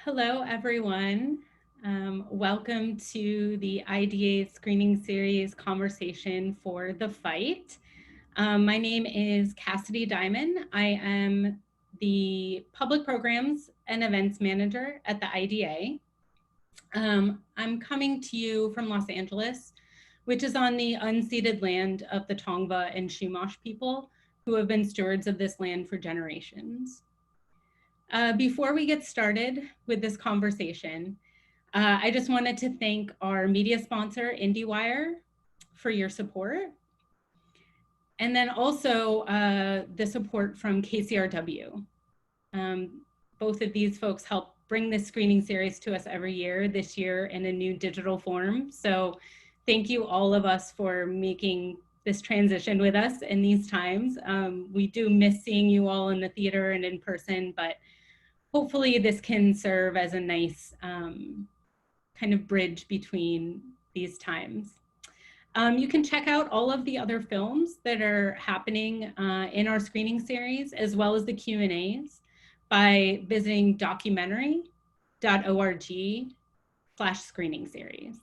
Hello, everyone. Welcome to the IDA screening series conversation for The Fight. My name is Cassidy Diamond. I am the Public Programs and Events Manager at the IDA. I'm coming to you from Los Angeles, which is on the unceded land of the Tongva and Chumash people who have been stewards of this land for generations. Before we get started with this conversation, I just wanted to thank our media sponsor, IndieWire, for your support. And then also the support from KCRW. Both of these folks help bring this screening series to us every year, this year in a new digital form. So thank you all of us for making this transition with us in these times. We do miss seeing you all in the theater and in person, but hopefully this can serve as a nice kind of bridge between these times. You can check out all of the other films that are happening in our screening series, as well as the Q&As, by visiting documentary.org/screening series.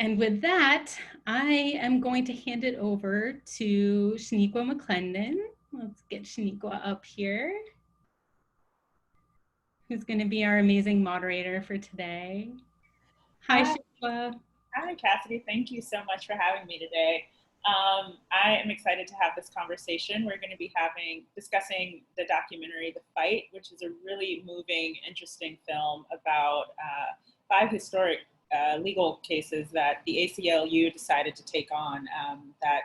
And with that, I am going to hand it over to Shaniqua McClendon. Let's get Shaniqua up here, who's going to be our amazing moderator for today. Hi, Shaniqua. Hi, Cassidy. Thank you so much for having me today. I am excited to have this conversation. We're going to be discussing the documentary The Fight, which is a really moving, interesting film about 5 historic legal cases that the ACLU decided to take on that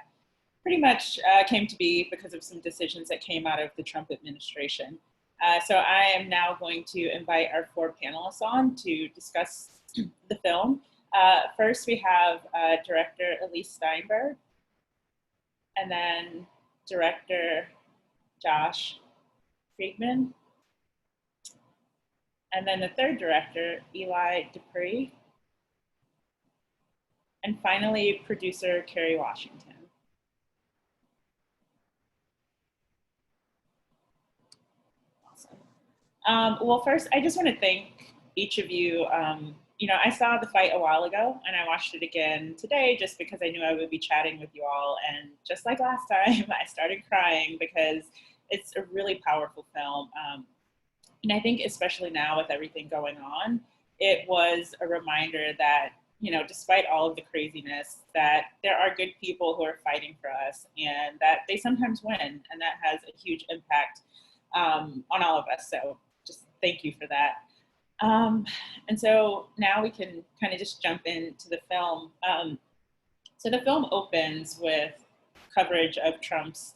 pretty much came to be because of some decisions that came out of the Trump administration. So I am now going to invite our 4 panelists on to discuss the film. First, we have director Elise Steinberg, and then director Josh Friedman, and then the third director, Eli Dupree, and finally, producer Kerry Washington. Awesome. Well, first, I just want to thank each of you. I saw The Fight a while ago, and I watched it again today just because I knew I would be chatting with you all. And just like last time, I started crying because it's a really powerful film. And I think especially now with everything going on, it was a reminder that, despite all of the craziness, that there are good people who are fighting for us and that they sometimes win. And that has a huge impact on all of us. So just thank you for that. And so now we can kind of just jump into the film. So the film opens with coverage of Trump's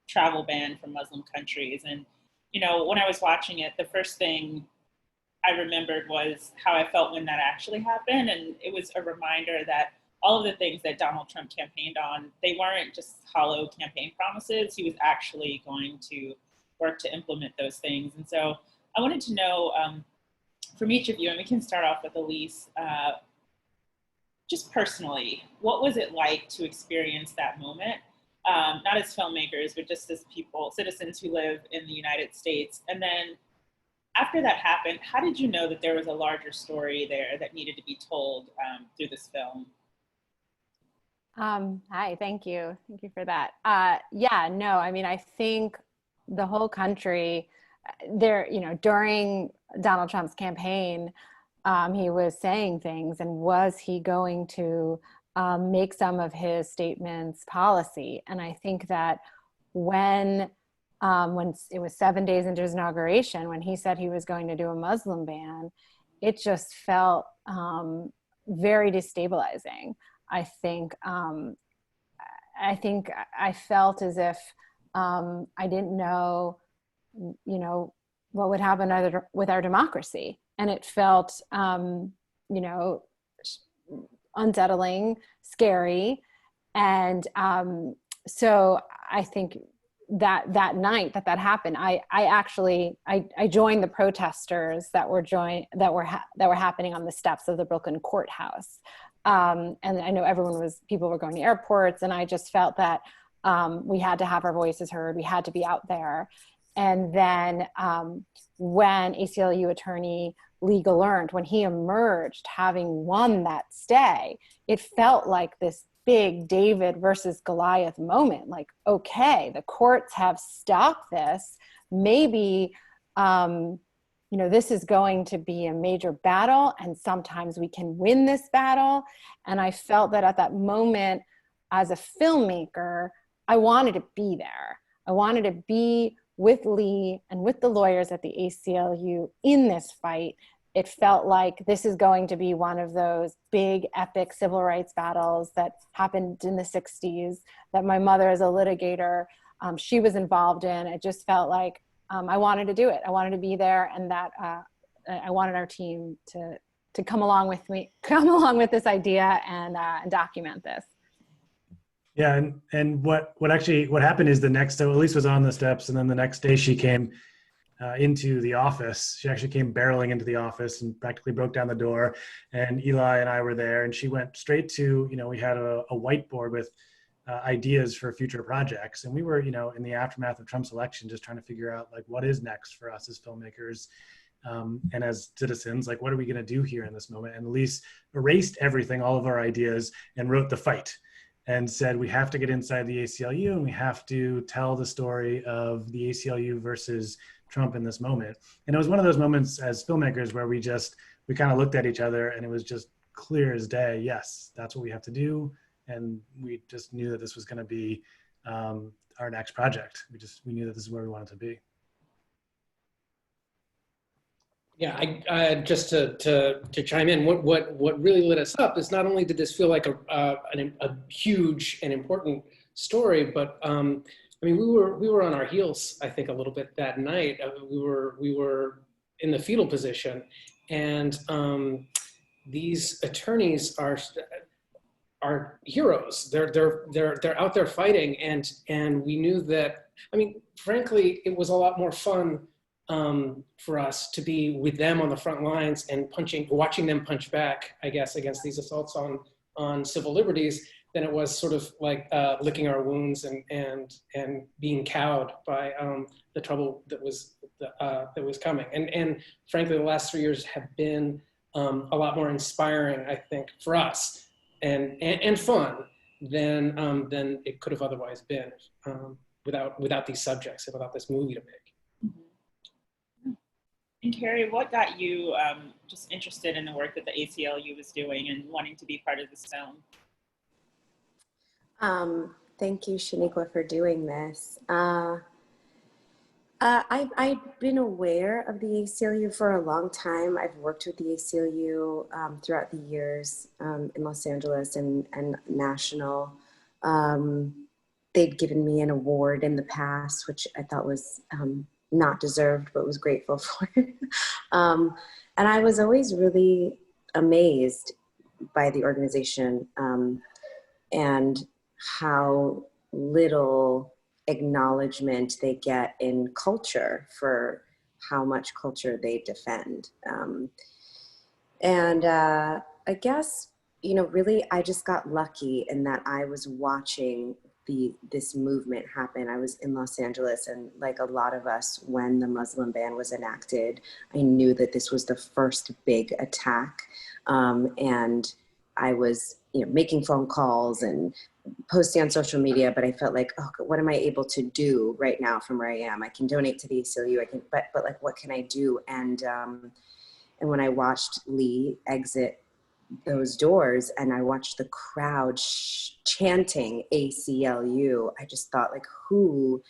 travel ban from Muslim countries. And, when I was watching it, the first thing I remembered was how I felt when that actually happened. And it was a reminder that all of the things that Donald Trump campaigned on, they weren't just hollow campaign promises. He was actually going to work to implement those things. And so I wanted to know, from each of you, and we can start off with Elise, just personally, what was it like to experience that moment? Not as filmmakers, but just as people, citizens who live in the United States. And then after that happened, how did you know that there was a larger story there that needed to be told through this film? Hi, thank you. Thank you for that. I think the whole country there, during Donald Trump's campaign, he was saying things, and was he going to make some of his statements policy? And I think that when it was 7 days into his inauguration, when he said he was going to do a Muslim ban, it just felt very destabilizing. I think I felt as if I didn't know, what would happen with our democracy. And it felt, unsettling, scary. And so I think that night that happened, I joined the protesters that were happening on the steps of the Brooklyn courthouse. And I know people were going to airports, and I just felt that we had to have our voices heard. We had to be out there. And then when ACLU attorney Lee Gelernt, when he emerged having won that stay, it felt like this big David versus Goliath moment. Like, okay, the courts have stopped this. Maybe, this is going to be a major battle, and sometimes we can win this battle. And I felt that at that moment, as a filmmaker, I wanted to be there. I wanted to be with Lee and with the lawyers at the ACLU in this fight. It felt like this is going to be one of those big, epic civil rights battles that happened in the 60s, that my mother as a litigator, she was involved in. It just felt like I wanted to do it. I wanted to be there, and that I wanted our team to come along with me, come along with this idea and document this. Yeah, and what happened is the next, so Elise was on the steps, and then the next day she came into the office. She actually came barreling into the office and practically broke down the door. And Eli and I were there, and she went straight to, we had a whiteboard with ideas for future projects. And we were, in the aftermath of Trump's election, just trying to figure out like, what is next for us as filmmakers and as citizens, like, what are we going to do here in this moment? And Elise erased everything, all of our ideas, and wrote The Fight. And said, we have to get inside the ACLU and we have to tell the story of the ACLU versus Trump in this moment. And it was one of those moments as filmmakers where we kind of looked at each other and it was just clear as day. Yes, that's what we have to do. And we just knew that this was going to be our next project. We knew that this is where we wanted to be. Yeah, I just to chime in, what really lit us up is not only did this feel like a huge and important story, but we were on our heels, I think, a little bit that night. We were in the fetal position, and these attorneys are heroes. They're out there fighting, and we knew that. Frankly, it was a lot more fun for us to be with them on the front lines and watching them punch back, I guess, against these assaults on civil liberties, than it was sort of like licking our wounds and being cowed by the trouble that was coming. And frankly, the last 3 years have been a lot more inspiring, I think, for us and fun than it could have otherwise been without these subjects and without this movie to make. And Carrie, what got you just interested in the work that the ACLU was doing and wanting to be part of this film? Thank you, Shaniqua, for doing this. I've been aware of the ACLU for a long time. I've worked with the ACLU throughout the years in Los Angeles and national. They'd given me an award in the past, which I thought was not deserved, but was grateful for. And I was always really amazed by the organization and how little acknowledgement they get in culture for how much culture they defend. I guess, really, I just got lucky in that I was watching this movement happen. I was in Los Angeles, and like a lot of us, when the Muslim ban was enacted, I knew that this was the first big attack. And I was, making phone calls and posting on social media, but I felt like, oh, what am I able to do right now from where I am? I can donate to the ACLU, but like, what can I do? And when I watched Lee exit those doors and I watched the crowd chanting ACLU, I just thought, like, who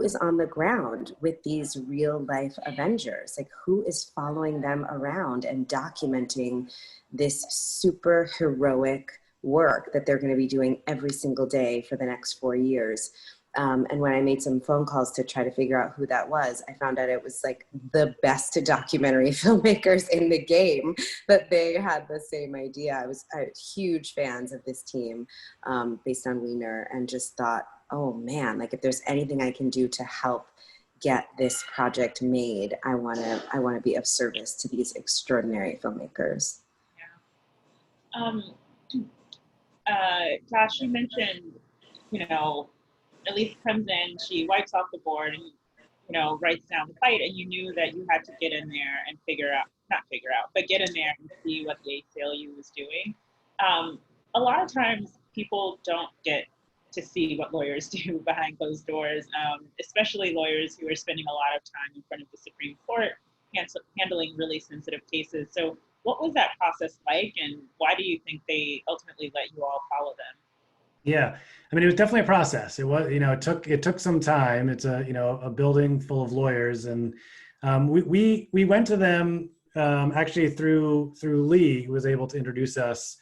is on the ground with these real life Avengers? Like, who is following them around and documenting this super heroic work that they're going to be doing every single day for the next 4 years? And when I made some phone calls to try to figure out who that was, I found out it was like the best documentary filmmakers in the game, that they had the same idea. I was huge fans of this team based on Wiener, and just thought, oh man, like, if there's anything I can do to help get this project made, I want to be of service to these extraordinary filmmakers. Yeah. Josh, you mentioned, Elise comes in, she wipes off the board, and writes down the fight, and you knew that you had to get in there and but get in there and see what the ACLU was doing. A lot of times people don't get to see what lawyers do behind closed doors, especially lawyers who are spending a lot of time in front of the Supreme Court handling really sensitive cases. So what was that process like, and why do you think they ultimately let you all follow them? Yeah, I mean, it was definitely a process. It was, it took some time. It's a building full of lawyers, and we went to them actually through Lee, who was able to introduce us,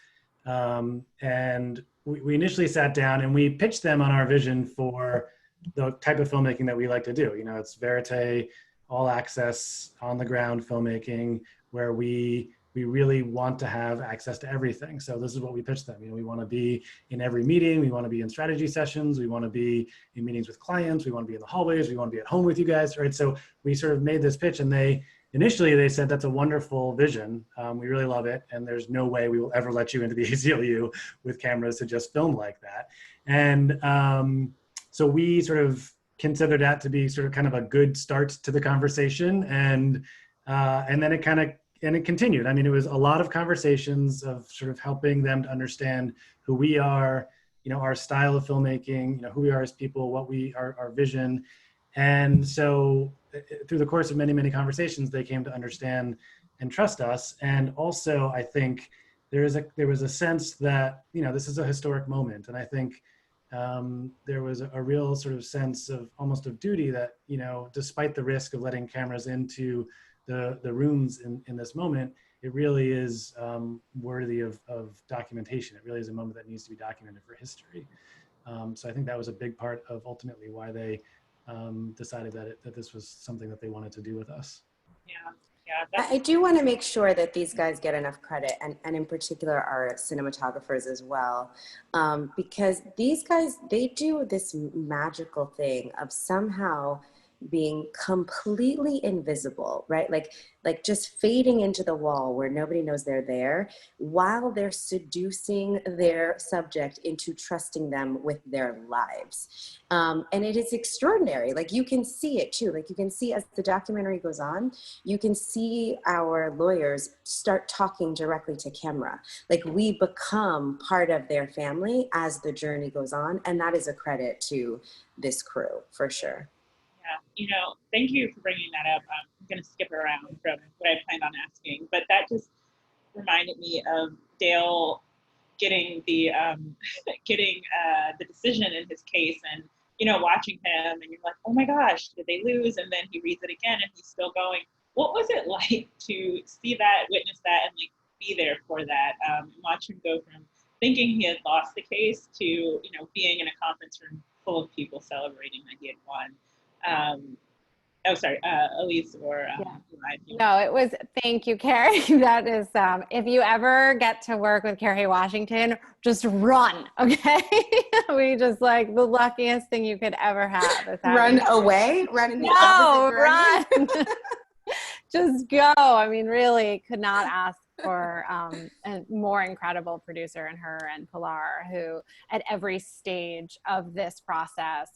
and we initially sat down and we pitched them on our vision for the type of filmmaking that we like to do. It's verite, all access, on the ground filmmaking, where we really want to have access to everything. So this is what we pitched them. We want to be in every meeting. We want to be in strategy sessions. We want to be in meetings with clients. We want to be in the hallways. We want to be at home with you guys, right? So we sort of made this pitch, and initially they said, that's a wonderful vision. We really love it. And there's no way we will ever let you into the ACLU with cameras to just film like that. And so we sort of considered that to be sort of kind of a good start to the conversation. And then it continued. I mean, it was a lot of conversations of sort of helping them to understand who we are, our style of filmmaking, who we are as people, our vision. And so through the course of many, many conversations, they came to understand and trust us. And also, I think there was a sense that, this is a historic moment. And I think there was a real sort of sense of almost of duty that, despite the risk of letting cameras into the rooms in this moment, it really is worthy of documentation. It really is a moment that needs to be documented for history. So I think that was a big part of ultimately why they decided that this was something that they wanted to do with us. Yeah. I do want to make sure that these guys get enough credit, and in particular our cinematographers as well, because these guys, they do this magical thing of somehow being completely invisible, right? Like just fading into the wall where nobody knows they're there, while they're seducing their subject into trusting them with their lives. And it is extraordinary. Like, you can see it too. Like, you can see as the documentary goes on, you can see our lawyers start talking directly to camera. Like, we become part of their family as the journey goes on. And that is a credit to this crew, for sure. Yeah, thank you for bringing that up. I'm going to skip around from what I planned on asking, but that just reminded me of Dale getting the the decision in his case, and watching him, and you're like, oh my gosh, did they lose? And then he reads it again, and he's still going. What was it like to see that, witness that, and like be there for that? And watch him go from thinking he had lost the case to being in a conference room full of people celebrating that he had won. Elise or Eli. No, it was, thank you, Carrie. That is, if you ever get to work with Kerry Washington, just run, okay? We just like the luckiest thing you could ever have. Run away? Run in the opposite direction? Run. Just go. I mean, really could not ask for a more incredible producer in her and Pilar, who at every stage of this process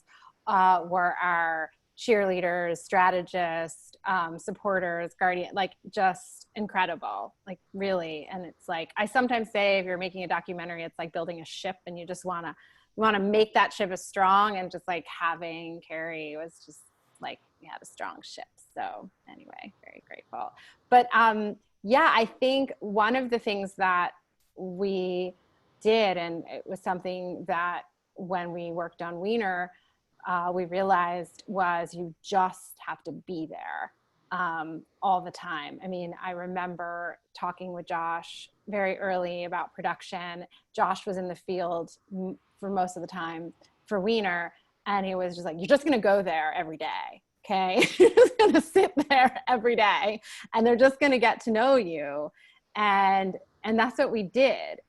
were our cheerleaders, strategists, supporters, guardian, like just incredible, like really. And it's like, I sometimes say, if you're making a documentary, it's like building a ship, and you just want to make that ship as strong, and just like having Kerry was just like, we had a strong ship. So anyway, very grateful. But yeah, I think one of the things that we did, and it was something that when we worked on Wiener, we realized was you just have to be there all the time. I mean, I remember talking with Josh very early about production. Josh was in the field for most of the time for Wiener, and he was just like, you're just going to go there every day. Okay. You're just going to sit there every day, and they're just going to get to know you. And that's what we did.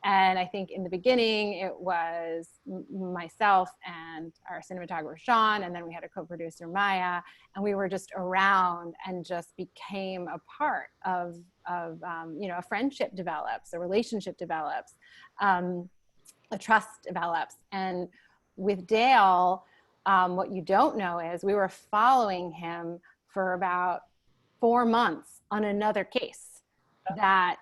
And I think in the beginning, it was myself and our cinematographer, Sean, and then we had a co-producer, Maya, and we were just around and just became a part of a friendship develops, a relationship develops, a trust develops. And with Dale, what you don't know is we were following him for about 4 months on another case that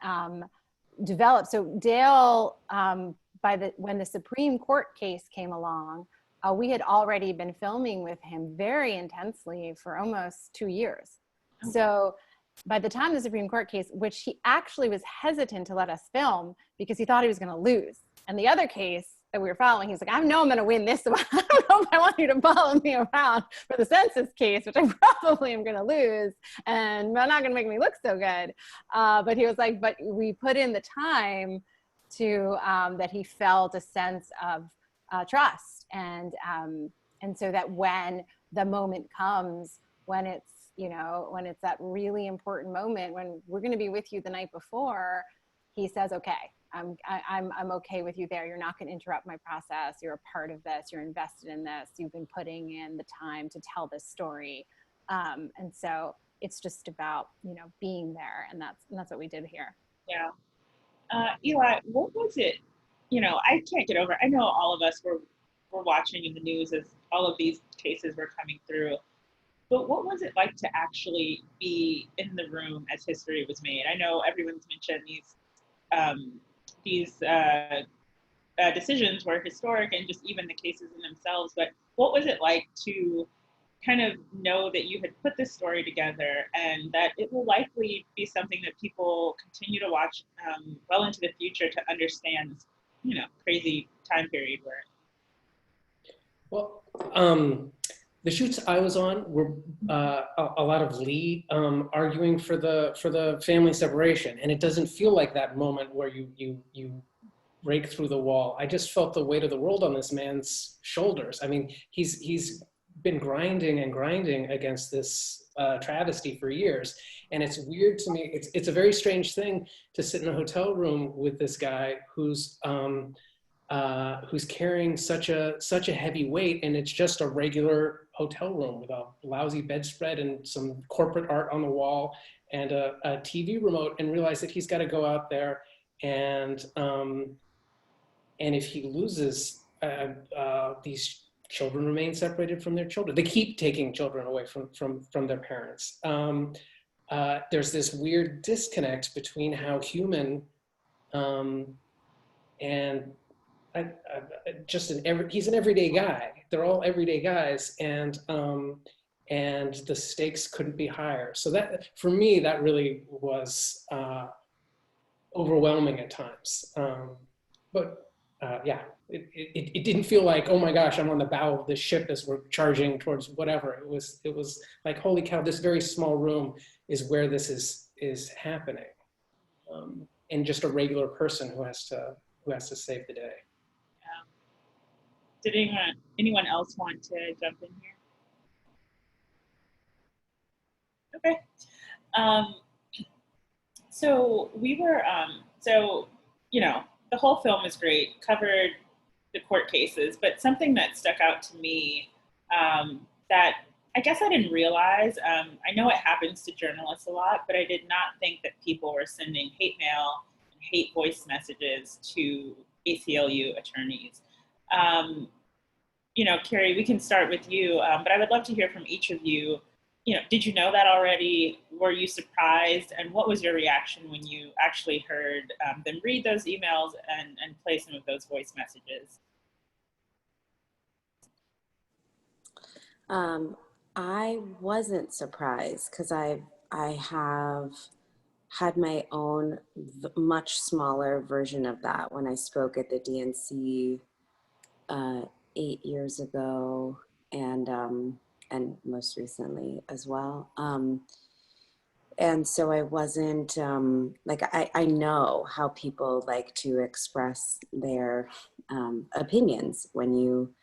developed. So Dale, when the Supreme Court case came along, we had already been filming with him very intensely for almost 2 years. So by the time the Supreme Court case, which he actually was hesitant to let us film because he thought he was going to lose. And the other case that we were following, he's like, I know I'm going to win this one. I don't know if I want you to follow me around for the census case, which I probably am going to lose, and not going to make me look so good. But he was like, but we put in the time to that he felt a sense of trust, and so that when the moment comes, when it's, you know, when it's that really important moment, when we're going to be with you the night before, he says, okay, I'm okay with you there. You're not going to interrupt my process. You're a part of this. You're invested in this. You've been putting in the time to tell this story. And so it's just about, you know, being there. And that's what we did here. Yeah. Eli, what was it? You know, I can't get over, I know all of us were watching in the news as all of these cases were coming through. But what was it like to actually be in the room as history was made? I know everyone's mentioned these decisions were historic, and just even the cases in themselves. But what was it like to kind of know that you had put this story together and that it will likely be something that people continue to watch well into the future to understand this, you know, crazy time period we're in? Well, the shoots I was on were a lot of Lee arguing for the family separation, and it doesn't feel like that moment where you break through the wall. I just felt the weight of the world on this man's shoulders. I mean, he's been grinding and grinding against this travesty for years, and it's weird to me. It's a very strange thing to sit in a hotel room with this guy who's carrying such a heavy weight, and it's just a regular hotel room with a lousy bedspread and some corporate art on the wall and a TV remote, and realize that he's got to go out there and if he loses, these children remain separated from their children. They keep taking children away from their parents. There's this weird disconnect between how human and he's an everyday guy. They're all everyday guys, and the stakes couldn't be higher. So that, for me, that really was overwhelming at times. Yeah, it didn't feel like, oh my gosh, I'm on the bow of this ship as we're charging towards whatever. It was like, holy cow, this very small room is where this is happening, and just a regular person who has to save the day. Did anyone else want to jump in here? Okay. So we were, you know, the whole film is great, covered the court cases, but something that stuck out to me that I guess I didn't realize, I know it happens to journalists a lot, but I did not think that people were sending hate mail and hate voice messages to ACLU attorneys. You know, Carrie, we can start with you, but I would love to hear from each of you. You know, did you know that already? Were you surprised? And what was your reaction when you actually heard them read those emails and play some of those voice messages? I wasn't surprised because I have had my own much smaller version of that when I spoke at the DNC 8 years ago, and most recently as well. And so I wasn't, like, I know how people like to express their opinions when you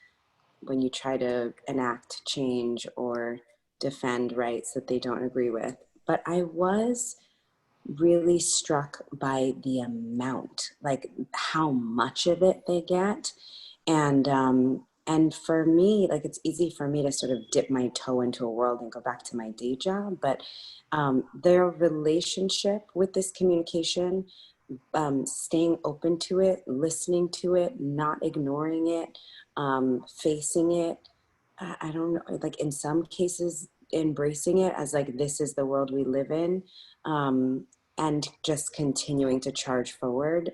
try to enact change or defend rights that they don't agree with. But I was really struck by the amount, like how much of it they get. And for me, like, it's easy for me to sort of dip my toe into a world and go back to my day job, but their relationship with this communication, staying open to it, listening to it, not ignoring it, facing it, I don't know, like in some cases embracing it as like, this is the world we live in, and just continuing to charge forward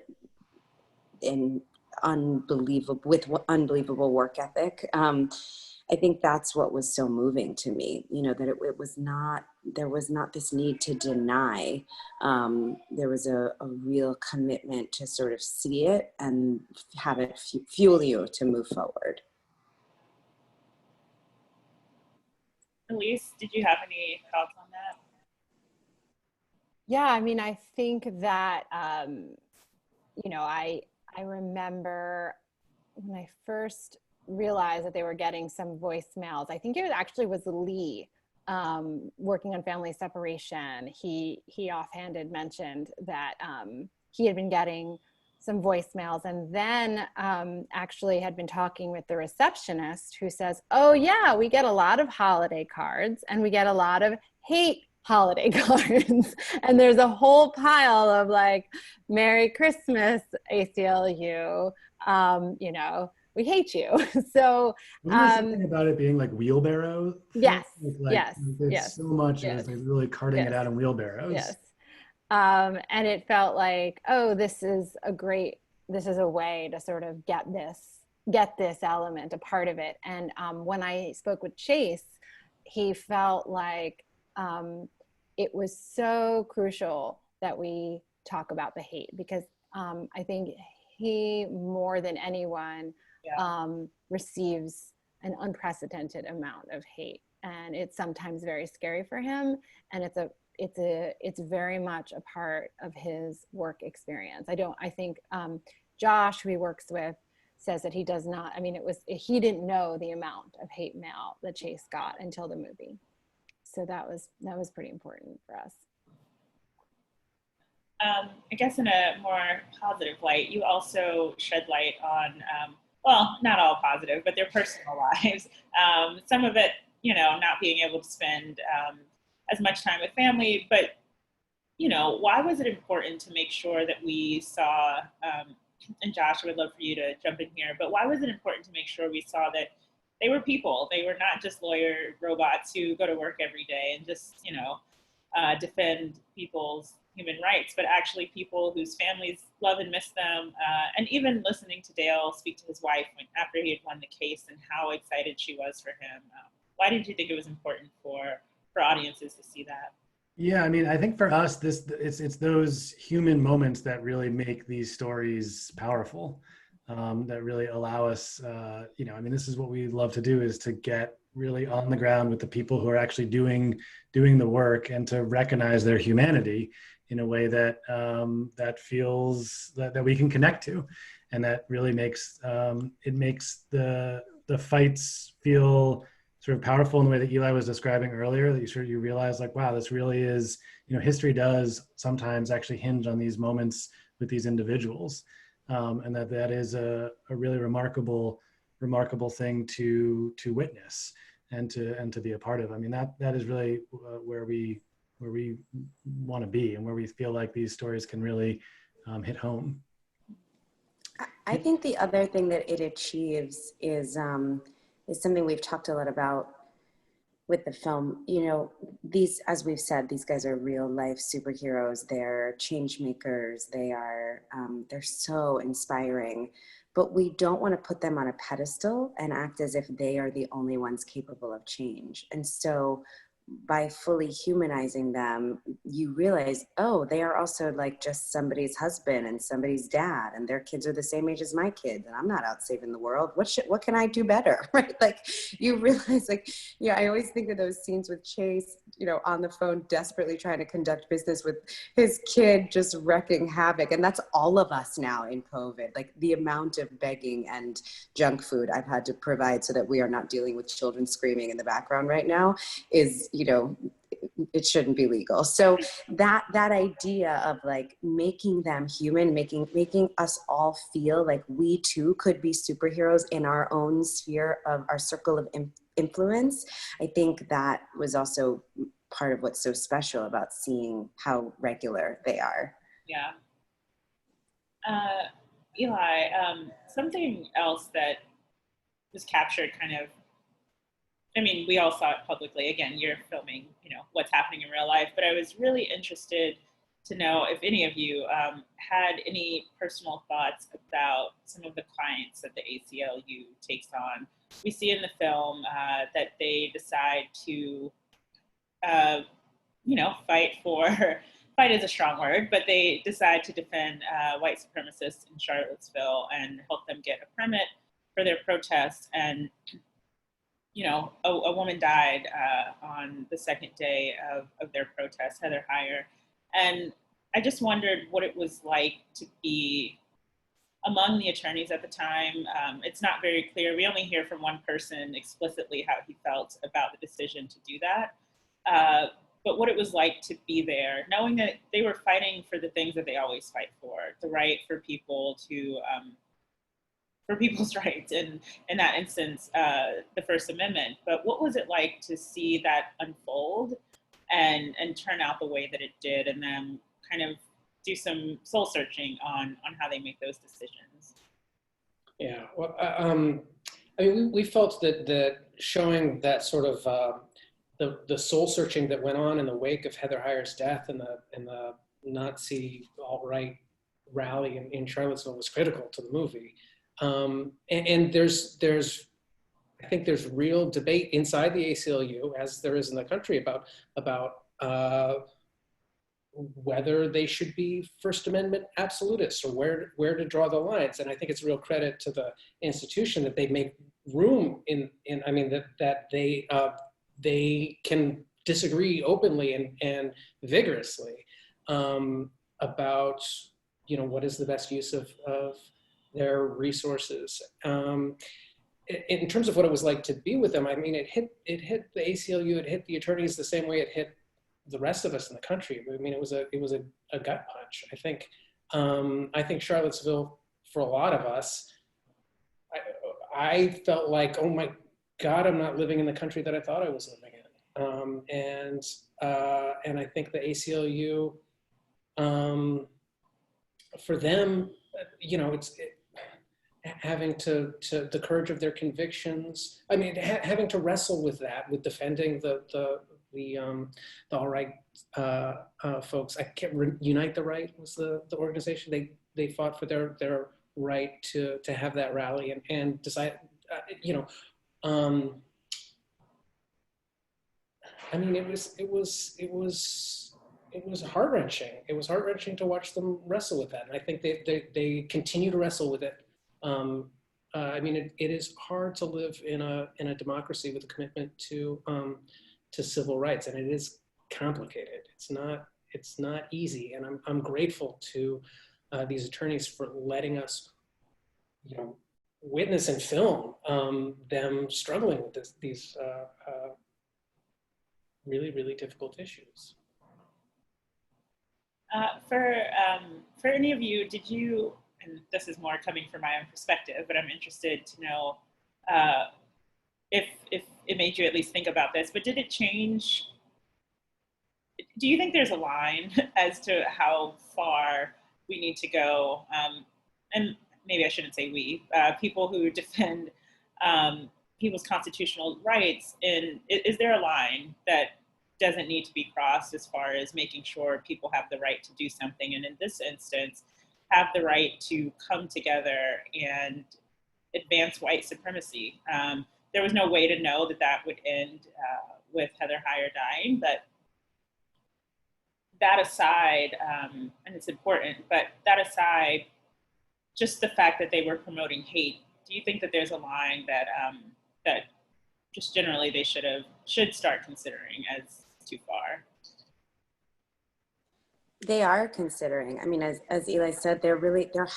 in unbelievable work ethic. I think that's what was so moving to me, you know, that it was not, there was not this need to deny. There was a real commitment to sort of see it and have it fuel you to move forward. Elise, did you have any thoughts on that? Yeah, I mean, I think that, you know, I remember when I first realized that they were getting some voicemails. I think it actually was Lee, working on family separation. He offhanded mentioned that he had been getting some voicemails, and then actually had been talking with the receptionist, who says, "Oh yeah, we get a lot of holiday cards, and we get a lot of hate holiday cards." And there's a whole pile of like, "Merry Christmas, ACLU, you know, we hate you." So Wasn't there something about it being like wheelbarrow? yes, Like, yes, it's yes, so much, it yes, was like really carting it yes, out in wheelbarrows. yes. And it felt like, oh, this is a way to sort of get this element, a part of it. And when I spoke with Chase, he felt like it was so crucial that we talk about the hate, because I think he, more than anyone, receives an unprecedented amount of hate, and it's sometimes very scary for him, and it's very much a part of his work experience. I think Josh, who he works with, says that he does not, I mean, he didn't know the amount of hate mail that Chase got until the movie. So that was pretty important for us. I guess in a more positive light, you also shed light on, well, not all positive, but their personal lives. Some of it, you know, not being able to spend as much time with family, but, you know, why was it important to make sure that we saw, and Josh, I would love for you to jump in here, but why was it important to make sure we saw that they were people? They were not just lawyer robots who go to work every day and just, you know, defend people's human rights, but actually people whose families love and miss them. And even listening to Dale speak to his wife after he had won the case and how excited she was for him. Why did you think it was important for audiences to see that? Yeah, I mean, I think for us, it's those human moments that really make these stories powerful, that really allow us, you know, I mean, this is what we love to do, is to get really on the ground with the people who are actually doing the work, and to recognize their humanity in a way that that feels that we can connect to, and that really makes it makes the fights feel sort of powerful in the way that Eli was describing earlier, that you realize like, wow, this really is, you know, history does sometimes actually hinge on these moments with these individuals, and that is a really remarkable thing to witness and to be a part of. I mean, that is really where we want to be, and where we feel like these stories can really hit home. I think the other thing that it achieves is something we've talked a lot about with the film. You know, these, as we've said, these guys are real life superheroes. They're change makers. They're so inspiring, but we don't want to put them on a pedestal and act as if they are the only ones capable of change. And so by fully humanizing them, you realize, oh, they are also like just somebody's husband and somebody's dad, and their kids are the same age as my kids, and I'm not out saving the world. What can I do better? Right? Like, you realize, like, yeah, I always think of those scenes with Chase, you know, on the phone, desperately trying to conduct business with his kid, just wrecking havoc. And that's all of us now in COVID. Like, the amount of begging and junk food I've had to provide so that we are not dealing with children screaming in the background right now is, you know, it shouldn't be legal. So that idea of like making them human, making us all feel like we too could be superheroes in our own sphere of our circle of influence, I think that was also part of what's so special about seeing how regular they are. Yeah. Eli, something else that was captured kind of I mean, we all saw it publicly. Again, you're filming, what's happening in real life, but I was really interested to know if any of you had any personal thoughts about some of the clients that the ACLU takes on. We see in the film that they decide to, fight is a strong word, but they decide to defend white supremacists in Charlottesville and help them get a permit for their protest. And a woman died on the second day of their protest, Heather Heyer. And I just wondered what it was like to be among the attorneys at the time. It's not very clear. We only hear from one person explicitly how he felt about the decision to do that. But what it was like to be there, knowing that they were fighting for the things that they always fight for, the right for people to, for people's rights, and in that instance, the First Amendment. But what was it like to see that unfold and turn out the way that it did, and then kind of do some soul searching on how they make those decisions? Yeah, well, I mean, we felt that showing that sort of the soul searching that went on in the wake of Heather Heyer's death and the Nazi alt-right rally in Charlottesville was critical to the movie. And there's I think there's real debate inside the ACLU, as there is in the country, about whether they should be First Amendment absolutists or where to draw the lines. And I think it's a real credit to the institution that they make room in I mean, that they can disagree openly and vigorously about, what is the best use of their resources. In terms of what it was like to be with them, I mean, it hit the ACLU, it hit the attorneys the same way it hit the rest of us in the country. I mean, it was a gut punch. I think Charlottesville, for a lot of us, I felt like, oh my God, I'm not living in the country that I thought I was living in. And I think the ACLU, for them, having to the courage of their convictions. I mean, having to wrestle with that, with defending the alt-right folks. I can't Unite the Right was the organization. They fought for their right to have that rally and decide. I mean, it was heart-wrenching. It was heart-wrenching to watch them wrestle with that, and I think they continue to wrestle with it. I mean, it is hard to live in a democracy with a commitment to civil rights, and it is complicated. It's not easy, and I'm grateful to these attorneys for letting us, witness and film them struggling with these really, really difficult issues. For any of you, did you, and this is more coming from my own perspective, but I'm interested to know if it made you at least think about this, but did it change? Do you think there's a line as to how far we need to go? And maybe I shouldn't say we, people who defend people's constitutional rights, is there a line that doesn't need to be crossed as far as making sure people have the right to do something, and in this instance, have the right to come together and advance white supremacy? There was no way to know that would end with Heather Heyer dying, but that aside, and it's important, but that aside, just the fact that they were promoting hate, do you think that there's a line that that just generally they should start considering as too far? They are considering. I mean, as Eli said, they're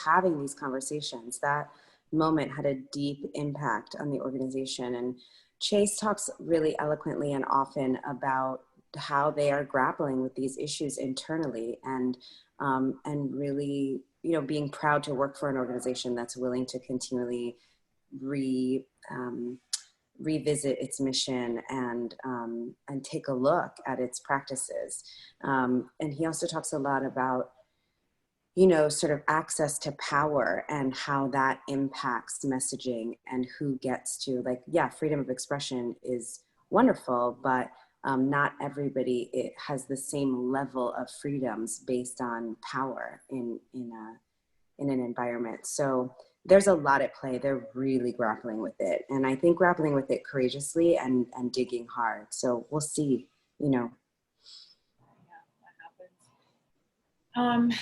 having these conversations. That moment had a deep impact on the organization. And Chase talks really eloquently and often about how they are grappling with these issues internally, and really, being proud to work for an organization that's willing to continually revisit its mission and take a look at its practices. And he also talks a lot about, sort of access to power and how that impacts messaging and who gets to, freedom of expression is wonderful, but not everybody has the same level of freedoms based on power in an environment. So there's a lot at play. They're really grappling with it, and I think grappling with it courageously and digging hard. So we'll see, you know. Yeah, that happens.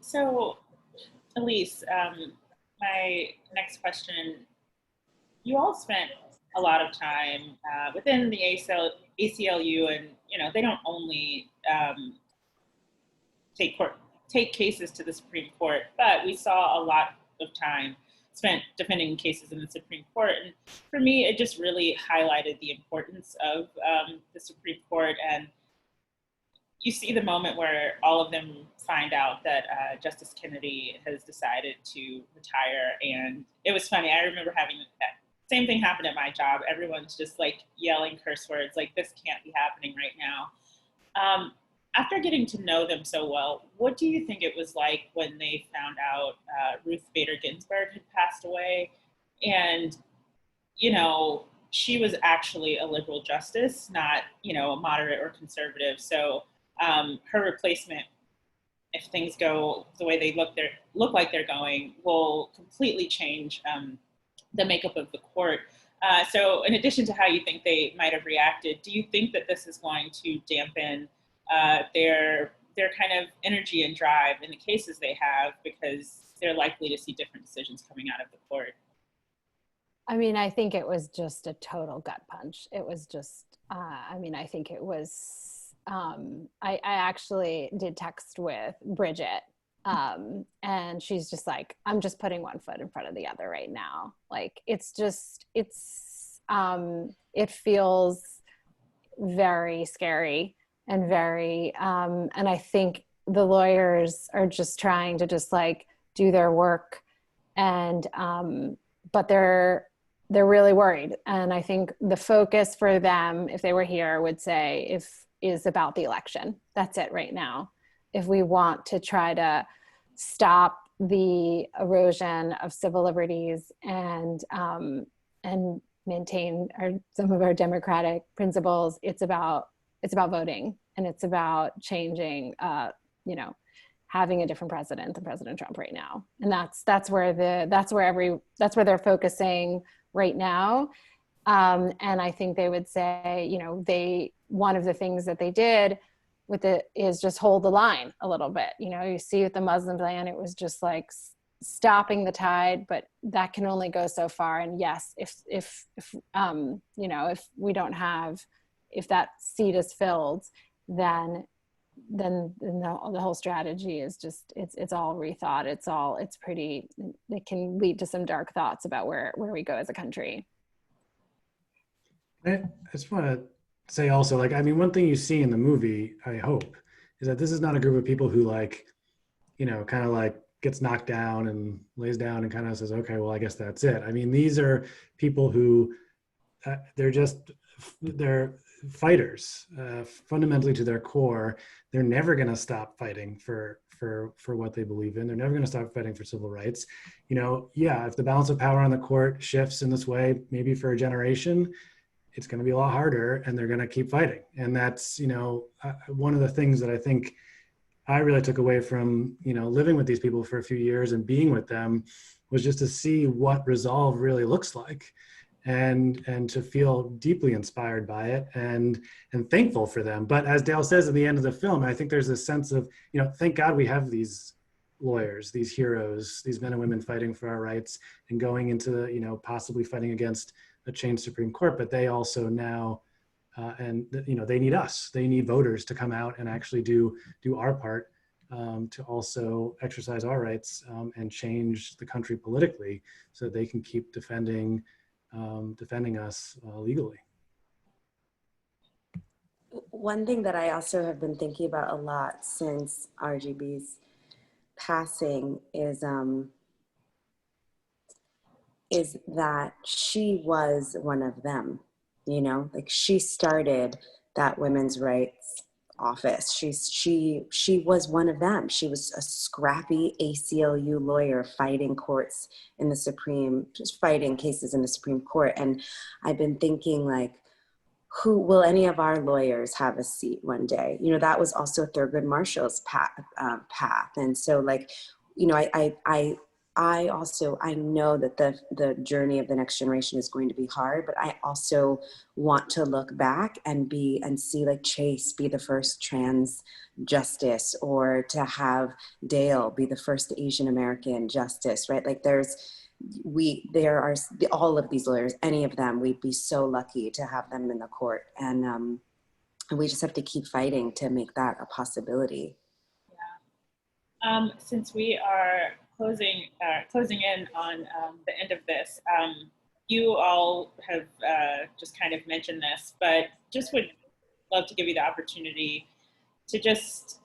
So Elise, my next question, you all spent a lot of time within the ACLU, and you know they don't only take cases to the Supreme Court, but we saw a lot of time spent defending cases in the Supreme Court. And for me, it just really highlighted the importance of the Supreme Court. And you see the moment where all of them find out that Justice Kennedy has decided to retire. And it was funny. I remember having that same thing happen at my job. Everyone's just like yelling curse words, like this can't be happening right now. After getting to know them so well, what do you think it was like when they found out Ruth Bader Ginsburg had passed away? And, you know, she was actually a liberal justice, not, you know, a moderate or conservative. So her replacement, if things go the way they look like they're going, will completely change the makeup of the court. So in addition to how you think they might have reacted, do you think that this is going to dampen their kind of energy and drive in the cases they have, because they're likely to see different decisions coming out of the court? I mean, I think it was just a total gut punch. It was just, I mean, I think it was, I actually did text with Bridget, and she's just like, I'm just putting one foot in front of the other right now. Like, it's just, it feels very scary and very, and I think the lawyers are just trying to just like do their work, and, but they're really worried. And I think the focus for them, if they were here, would say is about the election. That's it right now. If we want to try to stop the erosion of civil liberties and maintain some of our democratic principles, it's about voting, and it's about changing, you know, having a different president than President Trump right now. And that's where they're focusing right now. And I think they would say, you know, one of the things that they did with it is just hold the line a little bit. You know, you see with the Muslim ban, it was just like stopping the tide, but that can only go so far. And yes, if you know, if that seat is filled, then the whole strategy is just, it's all rethought. It can lead to some dark thoughts about where we go as a country. I just want to say also, like, I mean, one thing you see in the movie, I hope, is that this is not a group of people who, like, you know, kind of like gets knocked down and lays down and kind of says, okay, well, I guess that's it. I mean, these are people who they're fighters, fundamentally to their core. They're never going to stop fighting for what they believe in. They're never going to stop fighting for civil rights. You know, yeah, if the balance of power on the court shifts in this way, maybe for a generation, it's going to be a lot harder, and they're going to keep fighting. And that's, you know, one of the things that I think I really took away from, you know, living with these people for a few years and being with them, was just to see what resolve really looks like, and to feel deeply inspired by it and thankful for them. But as Dale says at the end of the film, I think there's a sense of, you know, thank God we have these lawyers, these heroes, these men and women fighting for our rights and going into, you know, possibly fighting against a changed Supreme Court. But they also now, and you know, they need us. They need voters to come out and actually do our part to also exercise our rights and change the country politically, so they can keep defending us legally. One thing that I also have been thinking about a lot since RGB's passing is that she was one of them, you know, like she started that women's rights office. She was one of them. She was a scrappy ACLU lawyer fighting courts in the fighting cases in the Supreme Court. And I've been thinking, like, who will any of our lawyers have a seat one day? You know, that was also Thurgood Marshall's path. And so like, you know, I also, I know that the journey of the next generation is going to be hard, but I also want to look back and see like Chase be the first trans justice, or to have Dale be the first Asian American justice, right? Like there are all of these lawyers, any of them, we'd be so lucky to have them in the court. And we just have to keep fighting to make that a possibility. Since we are closing in on the end of this, you all have just kind of mentioned this, but just would love to give you the opportunity to just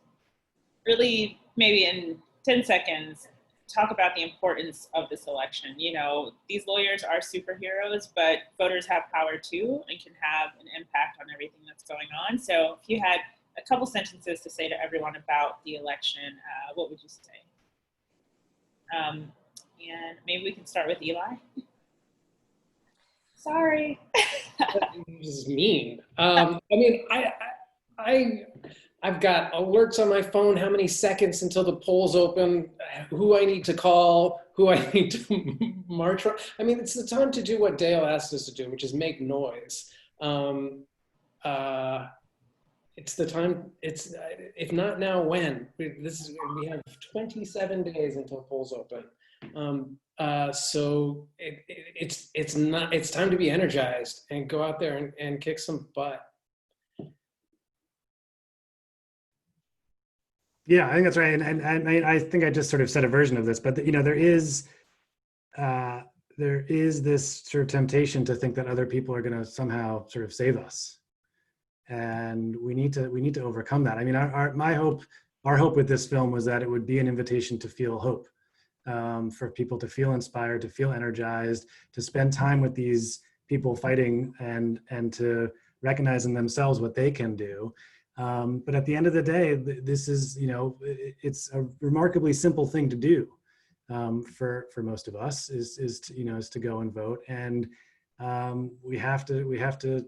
really, maybe in 10 seconds, talk about the importance of this election. You know, these lawyers are superheroes, but voters have power too and can have an impact on everything that's going on. So if you had a couple sentences to say to everyone about the election, what would you say? And maybe we can start with Eli. Sorry. This is mean. I mean, I've got alerts on my phone, how many seconds until the polls open, who I need to call, who I need to march for. I mean, it's the time to do what Dale asked us to do, which is make noise. It's the time, if not now, when? We have 27 days until polls open. So it's time to be energized and go out there and kick some butt. Yeah, I think that's right. And I think I just sort of said a version of this, but you know, there is this sort of temptation to think that other people are going to somehow sort of save us. And we need to overcome that. I mean, our hope with this film was that it would be an invitation to feel hope, for people to feel inspired, to feel energized, to spend time with these people fighting, and to recognize in themselves what they can do. But at the end of the day, this is, you know, it's a remarkably simple thing to do, for most of us, is to go and vote. And we have to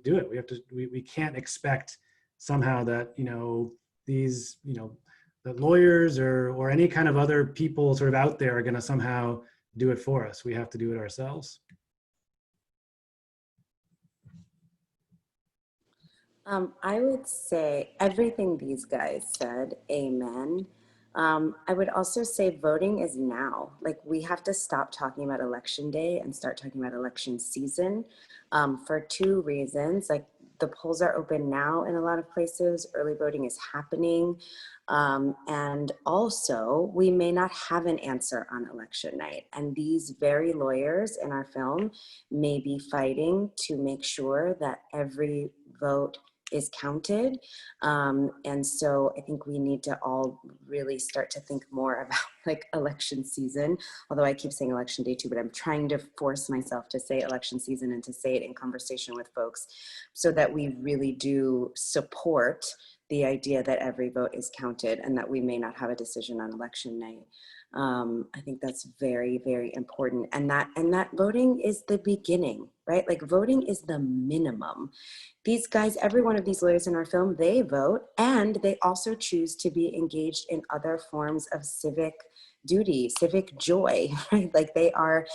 do it. We can't expect somehow that, you know, these, you know, that lawyers or any kind of other people sort of out there are going to somehow do it for us. We have to do it ourselves. I would say everything these guys said, amen. I would also say voting is now. Like, we have to stop talking about election day and start talking about election season, for two reasons. Like, the polls are open now in a lot of places, early voting is happening. And also, we may not have an answer on election night. And these very lawyers in our film may be fighting to make sure that every vote is counted. And so I think we need to all really start to think more about like election season, although I keep saying election day too, but I'm trying to force myself to say election season and to say it in conversation with folks so that we really do support the idea that every vote is counted and that we may not have a decision on election night. I think that's very, very important. And that voting is the beginning, right? Like, voting is the minimum. These guys, every one of these lawyers in our film, they vote, and they also choose to be engaged in other forms of civic duty, civic joy, right? Like, they are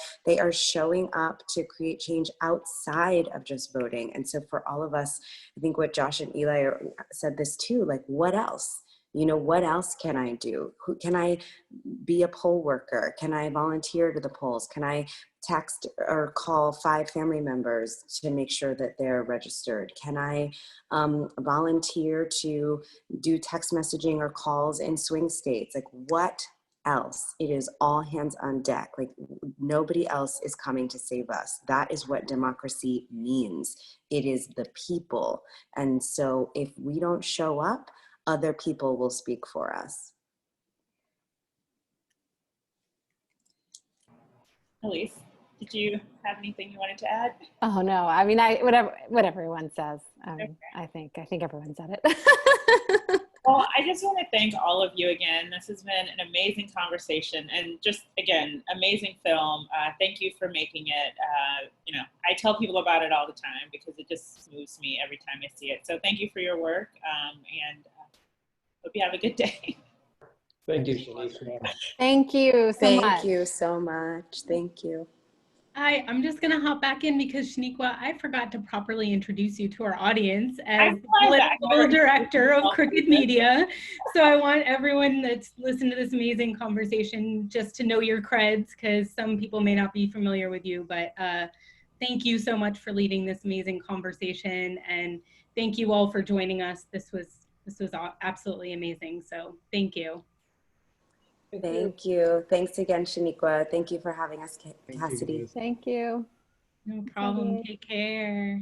showing up to create change outside of just voting. And so for all of us, I think what Josh and Eli said this too, like, what else? You know, what else can I do? Can I be a poll worker? Can I volunteer to the polls? Can I text or call 5 family members to make sure that they're registered? Can I volunteer to do text messaging or calls in swing states? Like, what else? It is all hands on deck. Like, nobody else is coming to save us. That is what democracy means. It is the people. And so if we don't show up, other people will speak for us. Elise, did you have anything you wanted to add? Oh no, I mean, what everyone says. Okay. I think everyone said it. Well, I just want to thank all of you again. This has been an amazing conversation and just, again, amazing film. Thank you for making it. I tell people about it all the time because it just moves me every time I see it. So thank you for your work, and hope you have a good day. Thank you, Shaniqua. Thank you so much. Thank you so much. Thank you. Hi, I'm just going to hop back in because Shaniqua, I forgot to properly introduce you to our audience as political director of Crooked Media. So I want everyone that's listened to this amazing conversation just to know your creds, because some people may not be familiar with you, but thank you so much for leading this amazing conversation, and thank you all for joining us. This was absolutely amazing. So thank you. Thank you. Thanks again, Shaniqua. Thank you for having us, Cassidy. Thank you. No problem. Okay. Take care.